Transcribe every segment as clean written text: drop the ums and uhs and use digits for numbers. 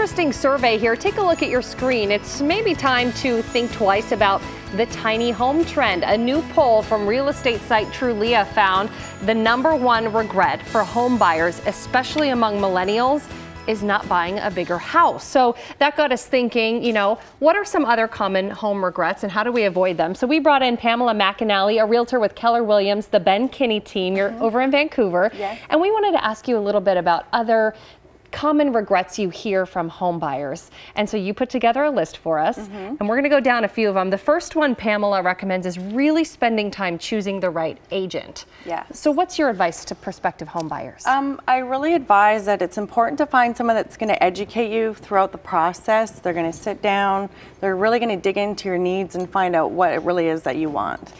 interesting survey here. Take a look at your screen. It's maybe time to think twice about the tiny home trend. A new poll from real estate site Trulia found the #1 regret for home buyers, especially among millennials, is not buying a bigger house. So that got us thinking, what are some other common home regrets and how do we avoid them? So we brought in Pamela McAnally, a realtor with Keller Williams, the Ben Kinney team. You're over in Vancouver. Yes. And we wanted to ask you a little bit about other common regrets you hear from home buyers. And so you put together a list for us, and we're going to go down a few of them. The first one Pamela recommends is really spending time choosing the right agent. Yes. So what's your advice to prospective home buyers? I really advise that it's important to find someone that's going to educate you throughout the process. They're going to sit down, they're really going to dig into your needs and find out what it really is that you want.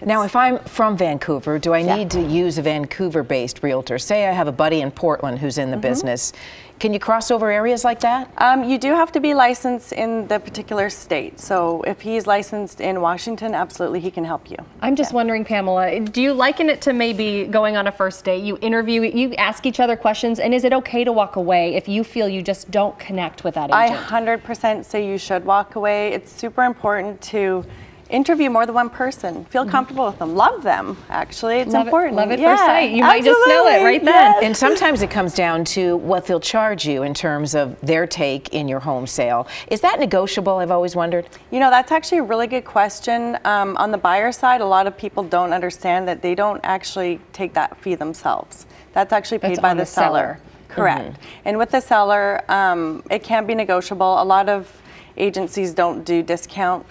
Now, if I'm from Vancouver, do I need to use a Vancouver-based realtor? Say I have a buddy in Portland who's in the business. Can you cross over areas like that? You do have to be licensed in the particular state. So if he's licensed in Washington, absolutely he can help you. I'm just wondering, Pamela, do you liken it to maybe going on a first date? You interview, you ask each other questions, and is it okay to walk away if you feel you just don't connect with that agent? I 100% say you should walk away. It's super important to interview more than one person. Feel comfortable with them. Love them, actually. It's important. Love it first sight. You might just know it right then. Yes. And sometimes it comes down to what they'll charge you in terms of their take in your home sale. Is that negotiable? I've always wondered. That's actually a really good question. On the buyer side, a lot of people don't understand that they don't actually take that fee themselves. That's actually paid by the seller. Correct. And with the seller, it can be negotiable. A lot of agencies don't do discount.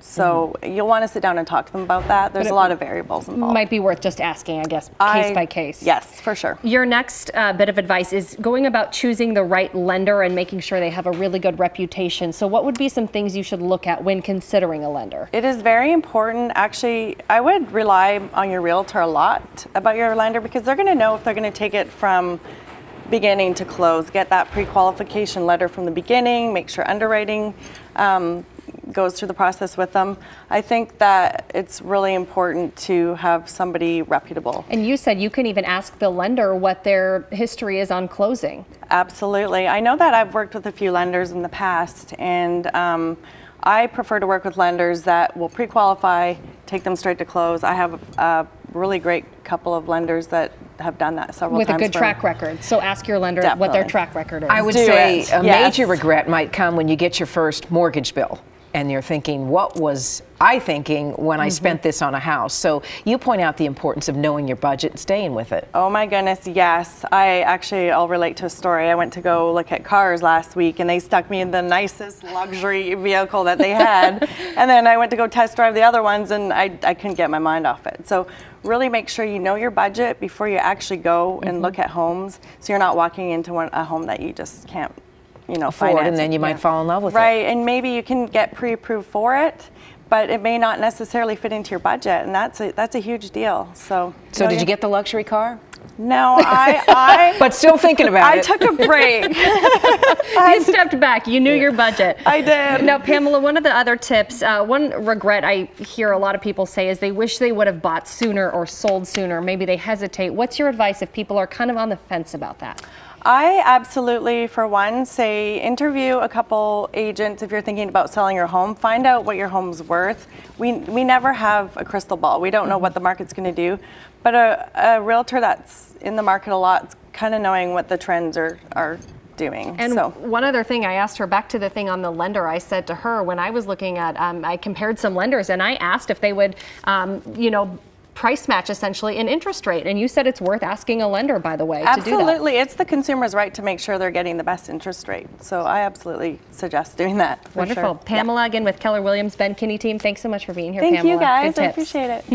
So you'll want to sit down and talk to them about that. There's a lot of variables involved. Might be worth just asking, I guess, case by case. Yes, for sure. Your next bit of advice is going about choosing the right lender and making sure they have a really good reputation. So what would be some things you should look at when considering a lender? It is very important. Actually, I would rely on your realtor a lot about your lender because they're going to know if they're going to take it from beginning to close. Get that pre-qualification letter from the beginning, make sure underwriting goes through the process with them. I think that it's really important to have somebody reputable. And you said you can even ask the lender what their history is on closing. Absolutely. I know that I've worked with a few lenders in the past, and I prefer to work with lenders that will pre-qualify, take them straight to close. I have a really great couple of lenders that have done that several times. With a good track record. So ask your lender what their track record is. I would say a major regret might come when you get your first mortgage bill and you're thinking, what was I thinking when I spent this on a house? So you point out the importance of knowing your budget and staying with it. Oh my goodness, yes. I'll relate to a story. I went to go look at cars last week and they stuck me in the nicest luxury vehicle that they had. And then I went to go test drive the other ones and I couldn't get my mind off it. So really make sure you know your budget before you actually go and look at homes, so you're not walking into a home that you just can't afford, and then you might fall in love with it. Right, and maybe you can get pre-approved for it, but it may not necessarily fit into your budget, and that's a huge deal. So did you get the luxury car? No, I but still thinking about it. I took a break. You stepped back. You knew your budget. I did. Now, Pamela, one of the other tips, one regret I hear a lot of people say is they wish they would have bought sooner or sold sooner. Maybe they hesitate. What's your advice if people are kind of on the fence about that? I absolutely, for one, say interview a couple agents if you're thinking about selling your home. Find out what your home's worth. We never have a crystal ball. We don't know what the market's going to do. But a realtor that's in the market a lot is kind of knowing what the trends are doing. And one other thing, I asked her, back to the thing on the lender, I said to her when I was looking at, I compared some lenders and I asked if they would, price match essentially an interest rate, and you said it's worth asking a lender, by the way, to do that. Absolutely, it's the consumer's right to make sure they're getting the best interest rate. So I absolutely suggest doing that. Wonderful. Pamela, again with Keller Williams, Ben Kinney team, thanks so much for being here, Pamela. Thank you guys, I appreciate it.